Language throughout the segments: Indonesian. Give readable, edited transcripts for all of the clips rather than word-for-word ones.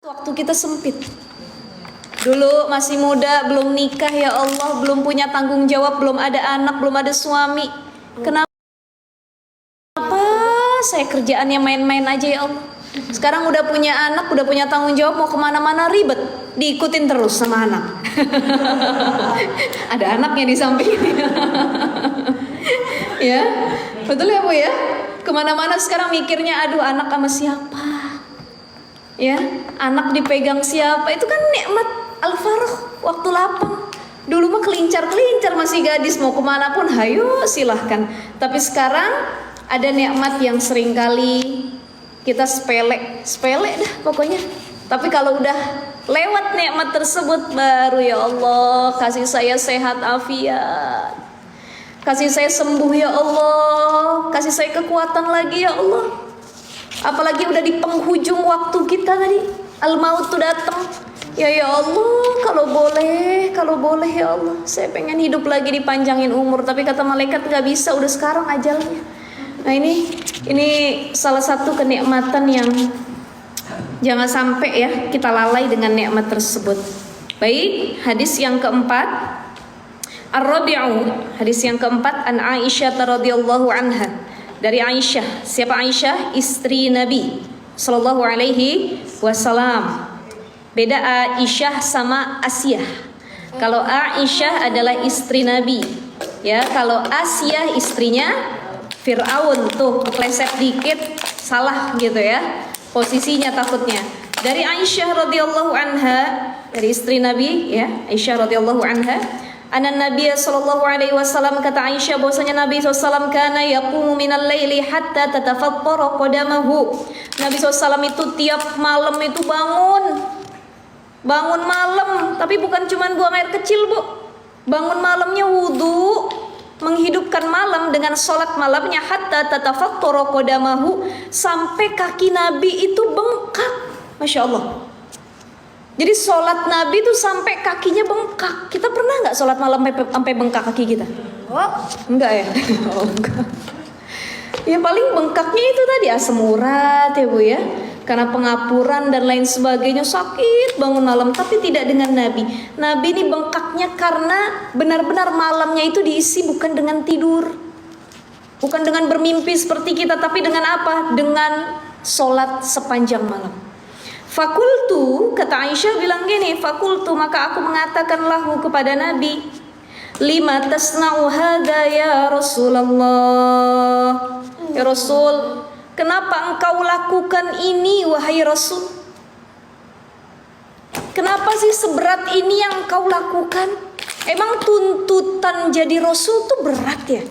Waktu kita sempit. Dulu masih muda, belum nikah ya Allah, belum punya tanggung jawab, belum ada anak, belum ada suami. Kenapa saya kerjaannya main-main aja ya Allah? Sekarang udah punya anak, udah punya tanggung jawab, mau kemana-mana ribet, diikutin terus sama anak. Ada anaknya di samping. Ya, betul ya Bu ya? Kemana-mana sekarang mikirnya, aduh anak sama siapa? Ya, anak dipegang siapa? Itu kan nikmat al-farah, waktu lapang. Dulu mah kelincar-kelincar masih gadis, mau kemana pun hayo silahkan. Tapi sekarang ada nikmat yang seringkali kita sepele dah pokoknya. Tapi kalau udah lewat nikmat tersebut baru ya Allah kasih saya sehat afiat, kasih saya sembuh ya Allah, kasih saya kekuatan lagi ya Allah. Apalagi udah di penghujung waktu kita tadi, al-maut tuh datang. Ya Allah, kalau boleh ya Allah, saya pengen hidup lagi dipanjangin umur. Tapi kata malaikat gak bisa, udah sekarang ajalnya. Nah ini salah satu kenikmatan yang jangan sampai ya kita lalai dengan nikmat tersebut. Baik, hadis yang keempat, Ar-Rabi'u, hadis yang keempat, an Aisyah radhiyallahu anha. Dari Aisyah. Siapa Aisyah? Istri Nabi sallallahu alaihi wasallam. Beda Aisyah sama Asyah. Kalau Aisyah adalah istri Nabi, ya. Kalau Asyah istrinya Fir'aun, tuh kepleset dikit salah gitu ya posisinya takutnya. Dari Aisyah radhiyallahu anha, dari istri Nabi ya, Aisyah radhiyallahu anha, anna Nabi sallallahu alaihi wasallam, kata Aisyah bahwasanya Nabi SAW kana yaqumu minal laili hatta tatafattara qadamahu. Nabi SAW itu tiap malam itu bangun malam, tapi bukan cuma buang air kecil Bu. Bangun malamnya wudu, menghidupkan malam dengan sholat malamnya, hatta tatafattara qadamahu, sampai kaki Nabi itu bengkak. Masya Allah. Jadi sholat Nabi tuh sampai kakinya bengkak. Kita pernah nggak sholat malam sampai bengkak kaki kita? Oh, enggak ya? Oh, enggak. Ya paling bengkaknya itu tadi asam urat ya Bu ya. Karena pengapuran dan lain sebagainya, sakit bangun malam. Tapi tidak dengan Nabi. Nabi ini bengkaknya karena benar-benar malamnya itu diisi bukan dengan tidur, bukan dengan bermimpi seperti kita, tapi dengan apa? Dengan sholat sepanjang malam. Fakultu, kata Aisyah bilang gini, fakultu, maka aku mengatakan lahu kepada Nabi, lima tasna'u hadha ya Rasulullah. Ya Rasul, kenapa engkau lakukan ini wahai Rasul? Kenapa sih seberat ini yang engkau lakukan? Emang tuntutan jadi Rasul tuh berat ya?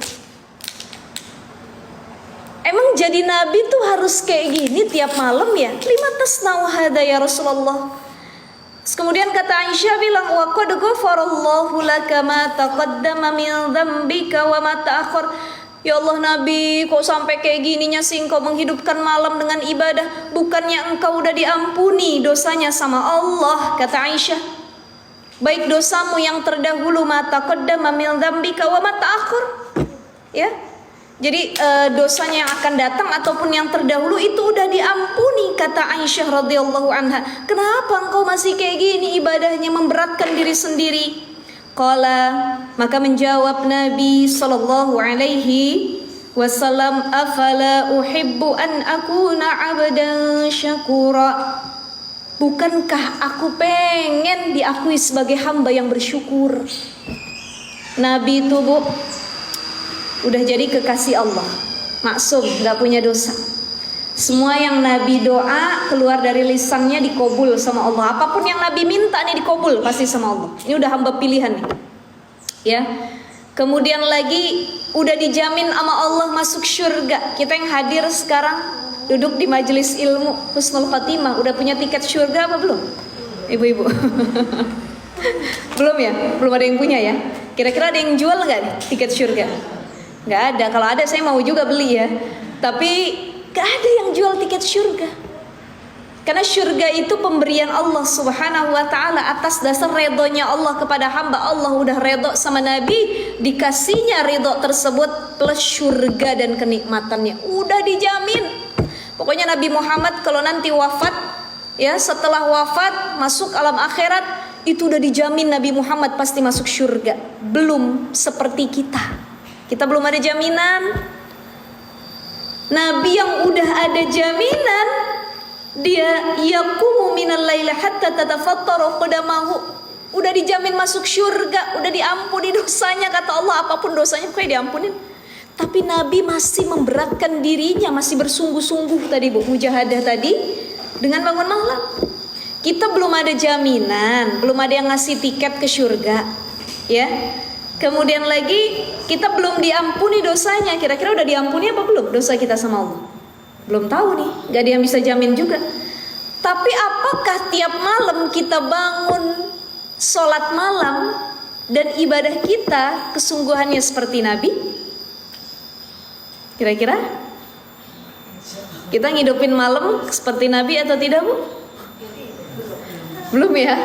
Emang jadi Nabi tuh harus kayak gini tiap malam ya? Lima tasna'u hadha ya Rasulullah. Terus kemudian kata Aisyah bilang, wa qad ghafarallahu laka ma taqaddama min dzambika wa ma ta'akhkhar. Ya Allah Nabi, kok sampai kayak gininya sih engkau menghidupkan malam dengan ibadah? Bukannya engkau udah diampuni dosanya sama Allah, kata Aisyah. Baik dosamu yang terdahulu, ma taqaddama min dzambika wa ma ta'akhkhar. Ya. Jadi dosanya yang akan datang ataupun yang terdahulu itu udah diampuni, kata Aisyah radhiyallahu anha. Kenapa engkau masih kayak gini ibadahnya, memberatkan diri sendiri? Qala, maka menjawab Nabi sallallahu alaihi wasallam, afala uhibbu an akuna 'abdan syakura. Bukankah aku pengen diakui sebagai hamba yang bersyukur? Nabi itu Bu udah jadi kekasih Allah, maksum, gak punya dosa. Semua yang Nabi doa keluar dari lisannya dikabul sama Allah. Apapun yang Nabi minta nih dikabul pasti sama Allah. Ini udah hamba pilihan nih, ya. Kemudian lagi udah dijamin sama Allah masuk surga. Kita yang hadir sekarang duduk di majelis ilmu Husnul Khatimah udah punya tiket surga apa belum? Ibu-ibu belum ya? Belum ada yang punya ya? Kira-kira ada yang jual nggak nih tiket surga? Nggak ada. Kalau ada saya mau juga beli ya. Tapi nggak ada yang jual tiket surga. Karena surga itu pemberian Allah Subhanahu wa ta'ala atas dasar redonya Allah kepada hamba. Allah udah redho sama Nabi, dikasihnya redho tersebut plus surga dan kenikmatannya udah dijamin. Pokoknya Nabi Muhammad kalau nanti wafat ya setelah wafat masuk alam akhirat, itu udah dijamin Nabi Muhammad pasti masuk surga. Belum seperti kita. Kita belum ada jaminan. Nabi yang udah ada jaminan, dia yaqumu minal laili hatta tatafattaru qadamahu, udah dijamin masuk surga, udah diampuni dosanya, kata Allah, apapun dosanya pokoknya diampunin. Tapi Nabi masih memberatkan dirinya, masih bersungguh-sungguh tadi Bu, mujahadah tadi dengan bangun malam. Kita belum ada jaminan, belum ada yang ngasih tiket ke surga, ya. Kemudian lagi kita belum diampuni dosanya. Kira-kira udah diampuni apa belum dosa kita sama Allah? Belum tahu nih, gak ada yang bisa jamin juga. Tapi apakah tiap malam kita bangun sholat malam dan ibadah kita kesungguhannya seperti Nabi? Kira-kira kita ngidupin malam seperti Nabi atau tidak Bu? Belum ya?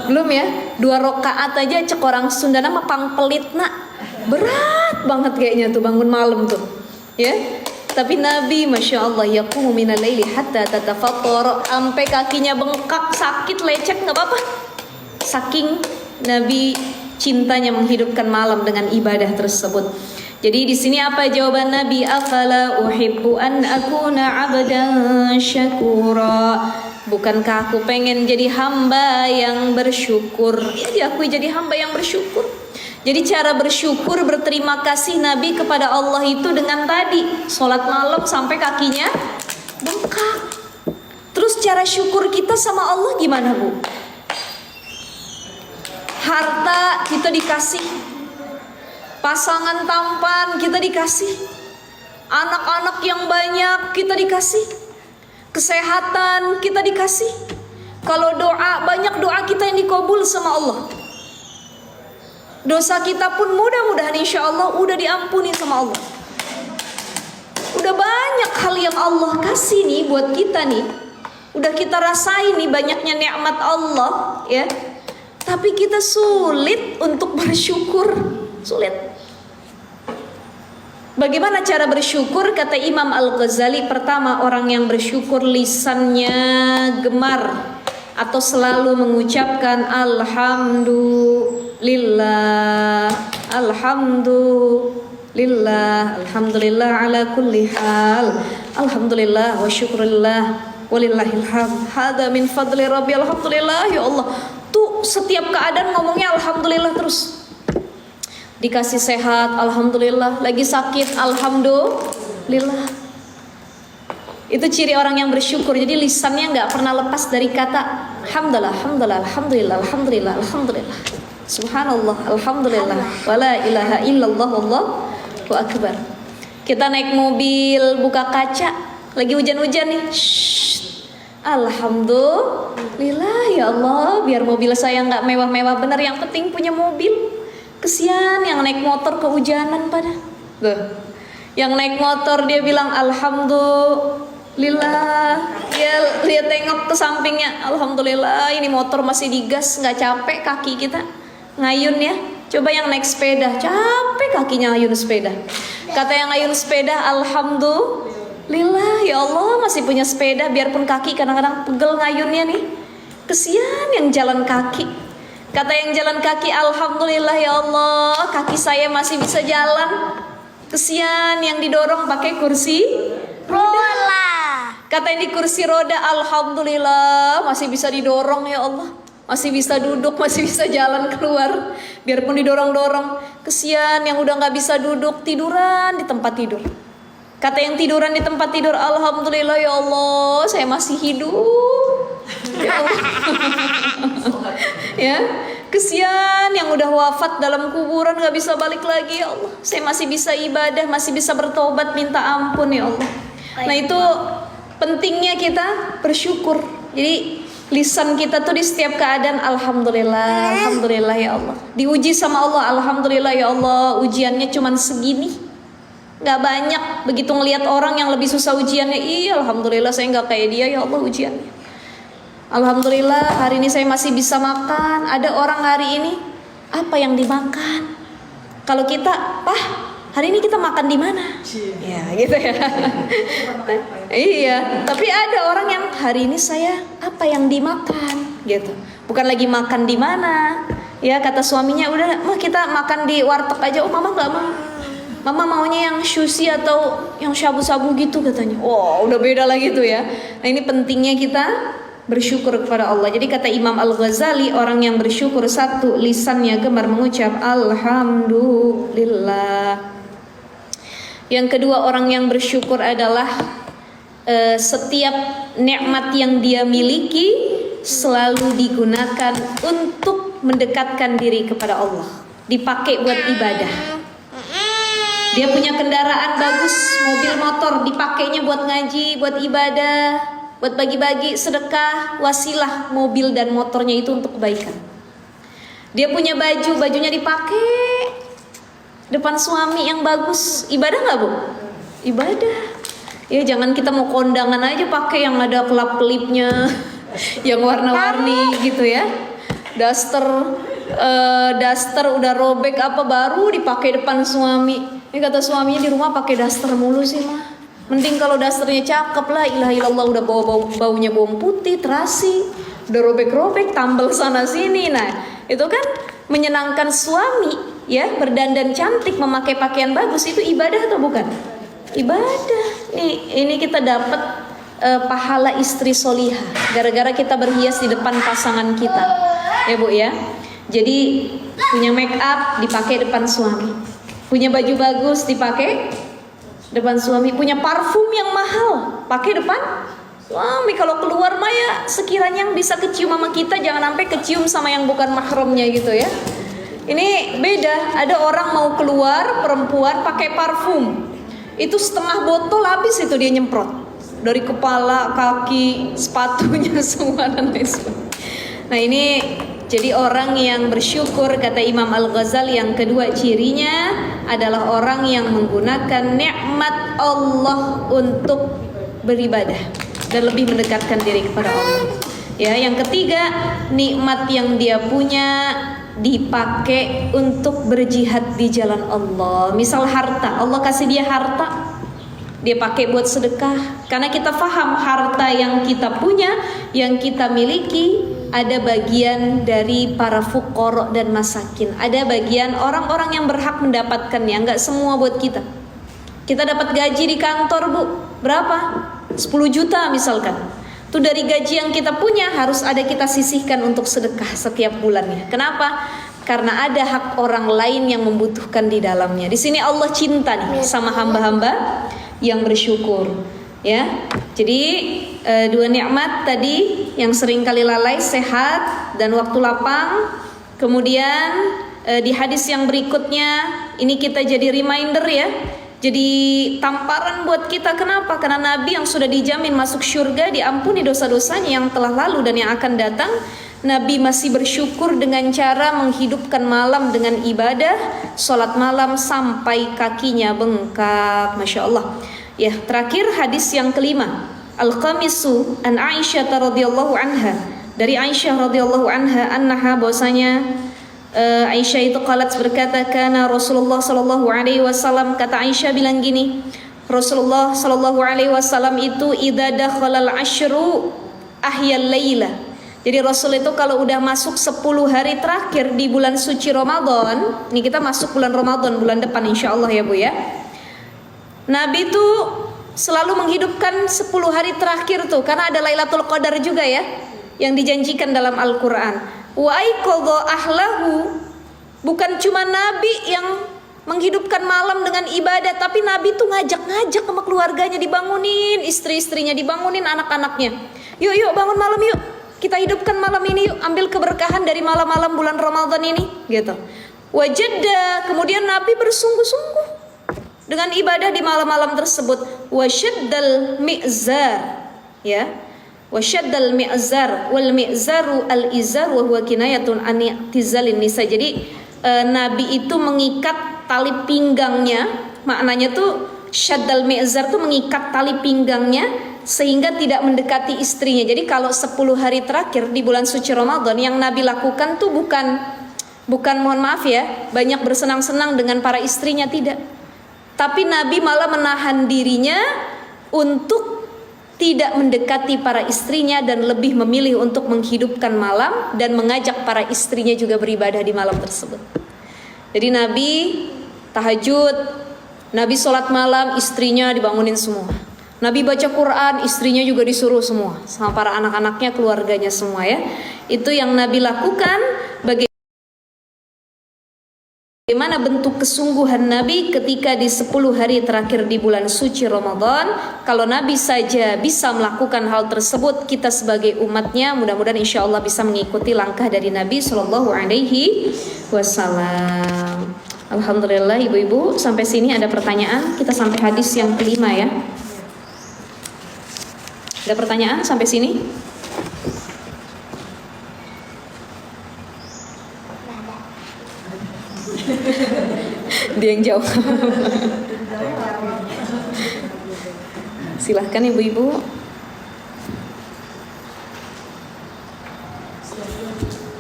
Belum ya? 2 rakaat aja cek orang Sunda nama pangpelitna. Berat banget kayaknya tuh bangun malam tuh, ya. Tapi Nabi Masya Allah yaqumu minal laili hatta tatafattar, sampai kakinya bengkak, sakit, lecet nggak apa-apa. Saking Nabi cintanya menghidupkan malam dengan ibadah tersebut. Jadi di sini apa jawaban Nabi? Afala uhibbu an akuna 'abdan syakura. Bukankah aku pengen jadi hamba yang bersyukur? Ya, diakui jadi hamba yang bersyukur. Jadi cara bersyukur, berterima kasih Nabi kepada Allah itu dengan tadi sholat malam sampai kakinya bengkak. Terus cara syukur kita sama Allah gimana Bu? Harta kita dikasih, pasangan tampan kita dikasih, anak-anak yang banyak kita dikasih, kesehatan kita dikasih. Kalau doa, banyak doa kita yang dikabul sama Allah. Dosa kita pun mudah-mudahan insya Allah udah diampuni sama Allah. Udah banyak hal yang Allah kasih nih buat kita nih. Udah kita rasain nih banyaknya nikmat Allah, ya. Tapi kita sulit untuk bersyukur, sulit. Bagaimana cara bersyukur? Kata Imam Al-Ghazali, pertama orang yang bersyukur lisannya gemar atau selalu mengucapkan alhamdulillah, alhamdulillah, alhamdulillah ala kulli hal, alhamdulillah wa syukurillah walillahil hamd, hada min fadli rabbi, alhamdulillah ya Allah. Tuh setiap keadaan ngomongnya alhamdulillah terus. Dikasih sehat, alhamdulillah. Lagi sakit, alhamdulillah. Itu ciri orang yang bersyukur. Jadi lisannya nggak pernah lepas dari kata alhamdulillah, alhamdulillah, alhamdulillah, alhamdulillah, alhamdulillah. Subhanallah, alhamdulillah, wala ilaha illallah, wallahu akbar. Kita naik mobil, buka kaca, lagi hujan-hujan nih. Alhamdulillah ya Allah, biar mobil saya nggak mewah-mewah bener, yang penting punya mobil. Kesian yang naik motor kehujanan pada. Tuh. Yang naik motor dia bilang alhamdulillah. Dia tengok ke sampingnya, alhamdulillah ini motor masih digas, nggak capek kaki kita ngayun ya. Coba yang naik sepeda, capek kakinya ngayun sepeda. Kata yang ngayun sepeda, alhamdulillah ya Allah masih punya sepeda, biarpun kaki kadang-kadang pegel ngayunnya nih. Kesian yang jalan kaki. Kata yang jalan kaki, alhamdulillah ya Allah kaki saya masih bisa jalan. Kesian yang didorong pakai kursi roda. Kata yang di kursi roda, alhamdulillah masih bisa didorong ya Allah, masih bisa duduk, masih bisa jalan keluar, biarpun didorong-dorong. Kesian yang udah gak bisa duduk, tiduran di tempat tidur. Kata yang tiduran di tempat tidur, alhamdulillah ya Allah saya masih hidup ya Allah. Ya, kesian yang udah wafat dalam kuburan gak bisa balik lagi ya Allah, saya masih bisa ibadah, masih bisa bertobat minta ampun ya Allah. Nah itu pentingnya kita bersyukur. Jadi lisan kita tuh di setiap keadaan alhamdulillah, alhamdulillah ya Allah. Diuji sama Allah, alhamdulillah ya Allah ujiannya cuman segini, gak banyak. Begitu ngelihat orang yang lebih susah ujiannya, iya alhamdulillah saya gak kayak dia ya Allah ujiannya. Alhamdulillah hari ini saya masih bisa makan. Ada orang hari ini apa yang dimakan? Kalau kita, Pak, hari ini kita makan di mana? Ya, gitu ya. Iya, tapi ada orang yang hari ini saya apa yang dimakan gitu. Bukan lagi makan di mana. Ya kata suaminya, udah mah kita makan di warteg aja. Oh mama nggak mau. Mama maunya yang sushi atau yang shabu-shabu gitu katanya. Oh udah beda lagi tuh ya. Nah ini pentingnya kita bersyukur kepada Allah. Jadi kata Imam Al-Ghazali, orang yang bersyukur satu, lisannya gemar mengucap Alhamdulillah. Yang kedua, orang yang bersyukur adalah setiap nikmat yang dia miliki selalu digunakan untuk mendekatkan diri kepada Allah, dipakai buat ibadah. Dia punya kendaraan bagus, mobil motor, dipakainya buat ngaji, buat ibadah, buat bagi-bagi sedekah, wasilah mobil dan motornya itu untuk kebaikan. Dia punya baju, bajunya dipakai depan suami yang bagus, ibadah nggak Bu? Ibadah. Ya jangan kita mau kondangan aja pakai yang ada kelap-kelipnya, yang warna-warni gitu ya. Daster udah robek apa baru dipakai depan suami. Ini kata suaminya di rumah pakai daster mulu sih mah. Mending kalau dasternya cakep lah, ilaha illallah, udah baunya bawang putih, terasi, udah robek-robek, tambal sana sini. Nah, itu kan menyenangkan suami, ya, berdandan cantik, memakai pakaian bagus, itu ibadah atau bukan? Ibadah. Ini kita dapat pahala istri solihah gara-gara kita berhias di depan pasangan kita. Ya, Bu ya. Jadi punya make up dipakai depan suami. Punya baju bagus dipakai depan suami, punya parfum yang mahal pakai depan suami. Kalau keluar mah ya sekiranya yang bisa kecium sama kita, jangan sampai kecium sama yang bukan mahramnya gitu ya. Ini beda, ada orang mau keluar perempuan pakai parfum, itu setengah botol habis itu dia nyemprot dari kepala, kaki, sepatunya semua dan lain sebagainya. Nah ini jadi orang yang bersyukur kata Imam Al-Ghazali, yang kedua cirinya adalah orang yang menggunakan nikmat Allah untuk beribadah dan lebih mendekatkan diri kepada Allah. Ya, yang ketiga, nikmat yang dia punya dipakai untuk berjihad di jalan Allah. Misal harta, Allah kasih dia harta, dia pakai buat sedekah. Karena kita faham harta yang kita punya, yang kita miliki, ada bagian dari para fuqara dan masakin. Ada bagian orang-orang yang berhak mendapatkannya, enggak semua buat kita. Kita dapat gaji di kantor, Bu. Berapa? 10 juta misalkan. Itu dari gaji yang kita punya harus ada kita sisihkan untuk sedekah setiap bulannya. Kenapa? Karena ada hak orang lain yang membutuhkan di dalamnya. Di sini Allah cinta nih sama hamba-hamba yang bersyukur. Ya, jadi dua nikmat tadi yang sering kali lalai, sehat dan waktu lapang. Kemudian di hadis yang berikutnya ini kita jadi reminder ya, jadi tamparan buat kita. Kenapa? Karena Nabi yang sudah dijamin masuk surga, diampuni dosa-dosanya yang telah lalu dan yang akan datang, Nabi masih bersyukur dengan cara menghidupkan malam dengan ibadah, sholat malam sampai kakinya bengkak. Masya Allah. Ya, terakhir hadis yang kelima, Al-Qamisu an Aisyah radhiyallahu anha. Dari Aisyah radhiyallahu anha annaha, bahwasanya Aisyah itu qalat berkata, kana Rasulullah sallallahu alaihi wasallam, kata Aisyah bilang gini, Rasulullah sallallahu alaihi wasallam itu idza dakhalal asyru ahyal laila. Jadi Rasul itu kalau udah masuk 10 hari terakhir di bulan suci Ramadan, ini kita masuk bulan Ramadan bulan depan insyaallah ya Bu ya. Nabi itu selalu menghidupkan 10 hari terakhir tuh, karena ada Lailatul Qadar juga ya yang dijanjikan dalam Al-Qur'an. Wa aiqadha ahlahu, bukan cuma Nabi yang menghidupkan malam dengan ibadah, tapi Nabi tuh ngajak-ngajak sama keluarganya, dibangunin, istri-istrinya dibangunin, anak-anaknya. Yuk bangun malam yuk. Kita hidupkan malam ini yuk, ambil keberkahan dari malam-malam bulan Ramadan ini gitu. Wajadda, kemudian Nabi bersungguh-sungguh dengan ibadah di malam-malam tersebut. Wasyaddal mi'zar, ya, wasyaddal mi'zar, wal mi'zaru al-izar wa huwa kinayatun an i'tizalin nisa. Jadi Nabi itu mengikat tali pinggangnya, maknanya tuh syaddal mi'zar tuh mengikat tali pinggangnya sehingga tidak mendekati istrinya. Jadi kalau 10 hari terakhir di bulan suci Ramadan yang Nabi lakukan tuh bukan mohon maaf ya, banyak bersenang-senang dengan para istrinya, tidak. Tapi Nabi malah menahan dirinya untuk tidak mendekati para istrinya dan lebih memilih untuk menghidupkan malam dan mengajak para istrinya juga beribadah di malam tersebut. Jadi Nabi tahajud, Nabi sholat malam, istrinya dibangunin semua. Nabi baca Quran, istrinya juga disuruh semua, sama para anak-anaknya, keluarganya semua ya. Itu yang Nabi lakukan. Bagaimana bentuk kesungguhan Nabi ketika di 10 hari terakhir di bulan suci Ramadan. Kalau Nabi saja bisa melakukan hal tersebut, kita sebagai umatnya mudah-mudahan insya Allah bisa mengikuti langkah dari Nabi Shallallahu Alaihi Wasallam. Alhamdulillah ibu-ibu, sampai sini ada pertanyaan. Kita sampai hadis yang kelima ya. Ada pertanyaan sampai sini? Dia yang jawab. Silahkan ibu-ibu.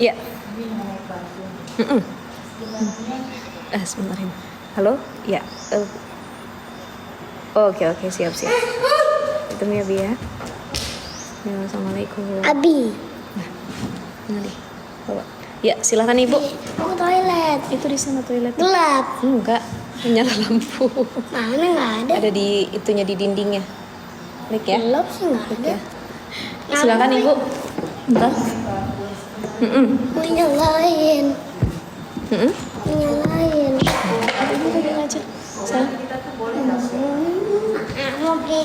Ya. Sebentar ini. Halo? Ya. Oke, siap. Itu ya, Bi ya. Assalamualaikum. Abi. Nah, ini bawa. Ya, silakan ibu. Mau ke toilet. Itu di sana toilet. Gelap. Enggak, nyala lampu. Mana nggak ada? Ada di itunya, di dindingnya. Klik ya. Gelap sih nggak ada. Ya. Silakan ibu. Bentar. Mau nyalain. Nyalain. Ibu pegang aja.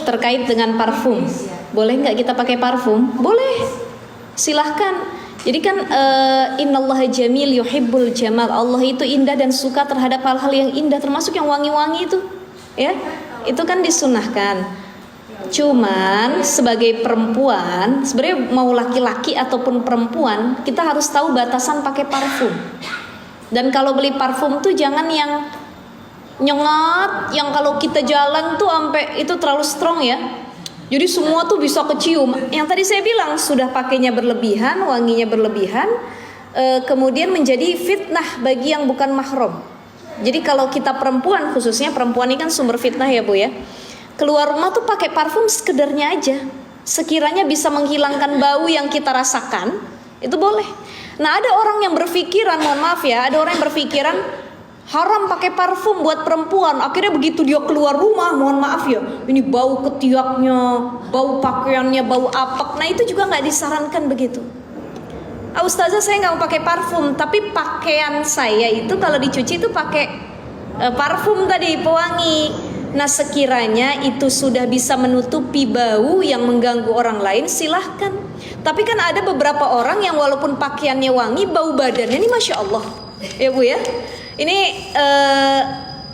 Terkait dengan parfum, boleh nggak kita pakai parfum? Boleh. Silahkan. Jadi kan innallaha jamil yuhibbul jamal. Allah itu indah dan suka terhadap hal-hal yang indah, termasuk yang wangi-wangi itu. Ya. Itu kan disunahkan. Cuman sebagai perempuan, sebenarnya mau laki-laki ataupun perempuan, kita harus tahu batasan pakai parfum. Dan kalau beli parfum tuh jangan yang nyengat, yang kalau kita jalan tuh sampai itu terlalu strong ya. Jadi semua tuh bisa kecium. Yang tadi saya bilang sudah pakainya berlebihan, wanginya berlebihan, kemudian menjadi fitnah bagi yang bukan mahram. Jadi kalau kita perempuan, khususnya perempuan ini kan sumber fitnah ya Bu ya. Keluar rumah tuh pakai parfum sekedarnya aja. Sekiranya bisa menghilangkan bau yang kita rasakan, itu boleh. Nah ada orang yang berpikiran, mohon maaf ya, ada orang yang berpikiran haram pakai parfum buat perempuan. Akhirnya begitu dia keluar rumah, mohon maaf ya, ini bau ketiaknya, bau pakaiannya, bau apek. Nah itu juga nggak disarankan begitu. Ustazah saya nggak mau pakai parfum, tapi pakaian saya itu kalau dicuci itu pakai parfum tadi, pewangi. Nah sekiranya itu sudah bisa menutupi bau yang mengganggu orang lain, silahkan. Tapi kan ada beberapa orang yang walaupun pakaiannya wangi, bau badannya ini masya Allah, ya Bu ya. Ini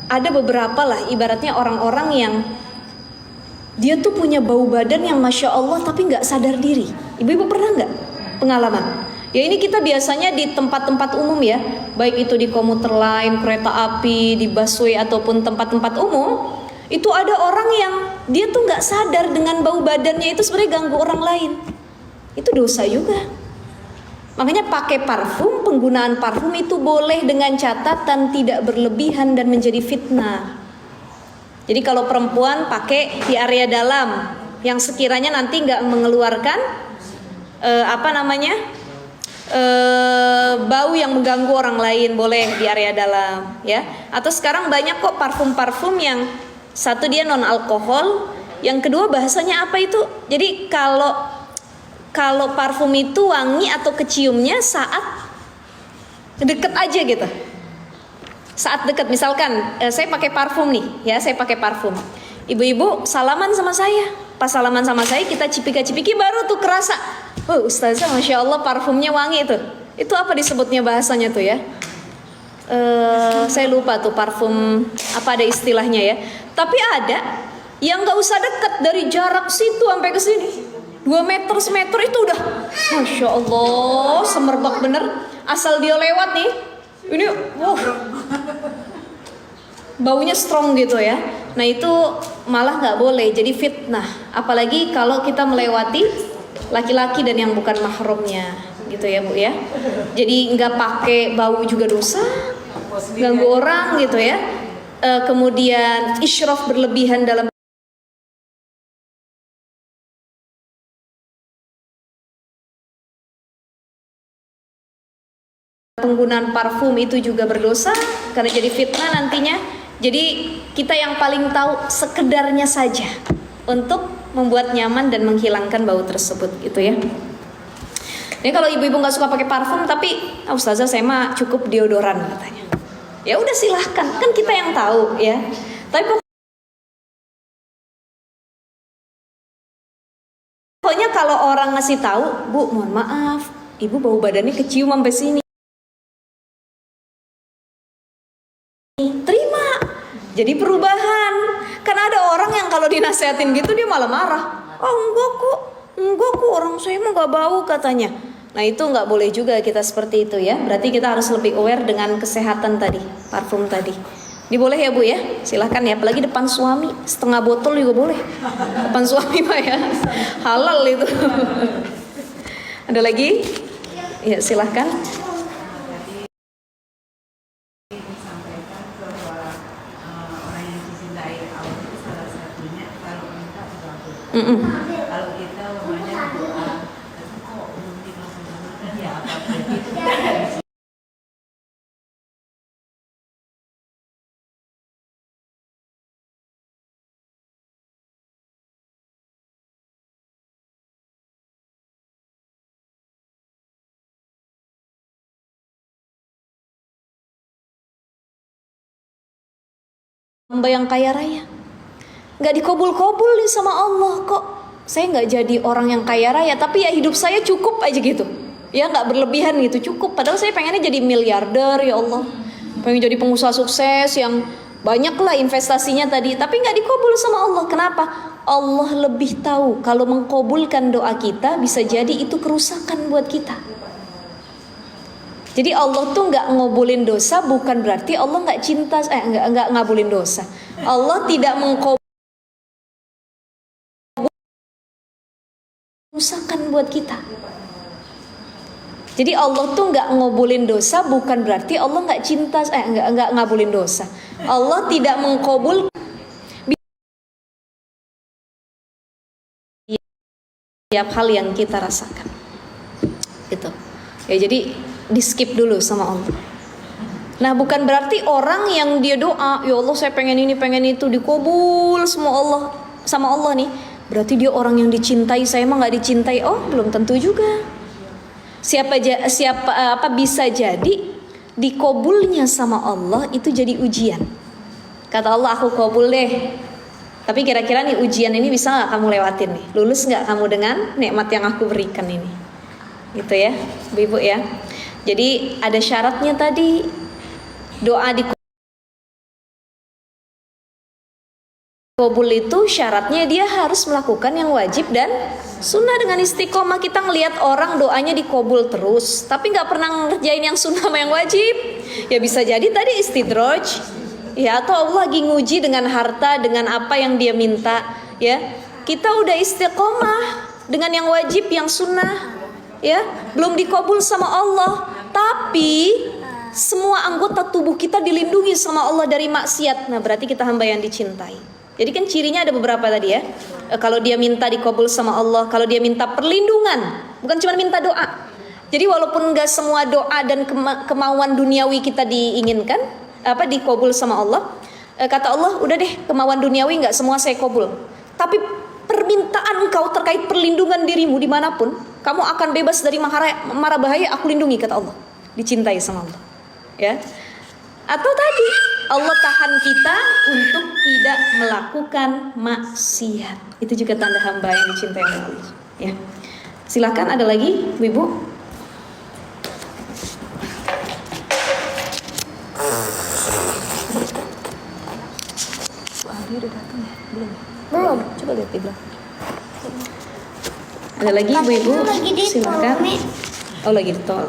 ada beberapa lah, ibaratnya orang-orang yang dia tuh punya bau badan yang masya Allah tapi nggak sadar diri. Ibu-ibu pernah nggak pengalaman? Ya ini kita biasanya di tempat-tempat umum ya, baik itu di komuter lain, kereta api, di busway ataupun tempat-tempat umum. Itu ada orang yang dia tuh nggak sadar dengan bau badannya itu sebenarnya ganggu orang lain. Itu dosa juga. Makanya pakai parfum, penggunaan parfum itu boleh dengan catatan tidak berlebihan dan menjadi fitnah. Jadi kalau perempuan pakai di area dalam yang sekiranya nanti nggak mengeluarkan bau yang mengganggu orang lain, boleh di area dalam ya. Atau sekarang banyak kok parfum-parfum yang satu dia non alkohol, yang kedua bahasanya apa itu? Jadi kalau parfum itu wangi atau keciumnya saat deket aja gitu. Saat deket, misalkan saya pakai parfum nih, ya saya pakai parfum. Ibu-ibu salaman sama saya, pas salaman sama saya kita cipika-cipiki baru tuh kerasa. Oh ustazah, masya Allah parfumnya wangi itu. Itu apa disebutnya bahasanya tuh ya? Saya lupa tuh parfum apa ada istilahnya ya. Tapi ada yang nggak usah deket, dari jarak situ sampai ke sini. 2 meter, semeter itu udah masya Allah semerbak bener. Asal dia lewat nih, ini baunya strong gitu ya. Nah itu malah nggak boleh, jadi fitnah. Apalagi kalau kita melewati laki-laki dan yang bukan mahramnya gitu ya Bu ya. Jadi nggak pakai bau juga dosa, ganggu orang gitu ya. Kemudian israf berlebihan dalam penggunaan parfum itu juga berdosa karena jadi fitnah nantinya. Jadi kita yang paling tahu sekedarnya saja untuk membuat nyaman dan menghilangkan bau tersebut gitu ya. Ini kalau ibu-ibu nggak suka pakai parfum tapi ustazah saya mah cukup deodoran katanya. Ya udah silahkan, kan kita yang tahu ya. Tapi pokoknya kalau orang ngasih tahu, Bu, mohon maaf, ibu bau badannya kecium sampai sini. Terima. Jadi perubahan. Kan ada orang yang kalau dinasehatin gitu dia malah marah. Oh enggak kok orang saya mah nggak bau katanya. Nah itu nggak boleh juga kita seperti itu ya. Berarti kita harus lebih aware dengan kesehatan tadi, parfum tadi. Diboleh ya Bu ya, silahkan ya. Apalagi depan suami, setengah botol juga boleh. Depan suami mah ya, halal itu. Ada lagi? Ya silahkan. Kalau kita namanya doa, kok belum dikasih ya apa? Hamba yang kaya raya nggak dikobul-kobul nih sama Allah kok. Saya nggak jadi orang yang kaya raya, tapi ya hidup saya cukup aja gitu. Ya nggak berlebihan gitu, cukup. Padahal saya pengennya jadi miliarder ya Allah. Pengen jadi pengusaha sukses yang banyak lah investasinya tadi. Tapi nggak dikobul sama Allah. Kenapa? Allah lebih tahu kalau mengkobulkan doa kita bisa jadi itu kerusakan buat kita. Jadi Allah tuh nggak ngabulin dosa bukan berarti Allah nggak cinta, nggak ngabulin dosa. Allah tidak mengkabulkan kerusakan buat kita. Jadi Allah tuh nggak ngabulin dosa bukan berarti Allah nggak cinta, nggak ngabulin dosa. Allah tidak mengkabulkan setiap hal yang kita rasakan. Gitu. Ya jadi di skip dulu sama Allah. Nah bukan berarti orang yang dia doa, ya Allah saya pengen ini pengen itu dikabul semua Allah sama Allah nih, berarti dia orang yang dicintai, saya mah nggak dicintai. Oh belum tentu juga. Siapa bisa jadi dikabulnya sama Allah itu jadi ujian. Kata Allah aku kabul deh. Tapi kira-kira nih ujian ini bisa nggak kamu lewatin nih? Lulus nggak kamu dengan nikmat yang aku berikan ini? Gitu ya, ibu ya. Jadi ada syaratnya tadi, doa dikabul itu syaratnya dia harus melakukan yang wajib dan sunnah. Dengan istiqomah kita ngelihat orang doanya dikabul terus, tapi nggak pernah ngerjain yang sunnah sama yang wajib, ya bisa jadi tadi istidraj, ya atau Allah lagi nguji dengan harta, dengan apa yang dia minta, ya kita udah istiqomah dengan yang wajib, yang sunnah, ya belum dikabul sama Allah. Tapi semua anggota tubuh kita dilindungi sama Allah dari maksiat. Nah berarti kita hamba yang dicintai. Jadi kan cirinya ada beberapa tadi ya. Kalau dia minta dikabul sama Allah, kalau dia minta perlindungan, bukan cuma minta doa. Jadi walaupun enggak semua doa dan kemauan duniawi kita diinginkan, dikabul sama Allah, kata Allah, udah deh kemauan duniawi enggak semua saya kabul. Tapi permintaan engkau terkait perlindungan dirimu dimanapun, kamu akan bebas dari mara bahaya, aku lindungi, kata Allah. Dicintai sama Allah, ya. Atau tadi Allah tahan kita untuk tidak melakukan maksiat. Itu juga tanda hamba yang dicintai oleh Allah, ya. Silakan ada lagi, Ibu. Dia udah datang ya? Belum. Coba lihat di belakang. Ada lagi ibu-ibu? Silakan. Oh lagi di tol.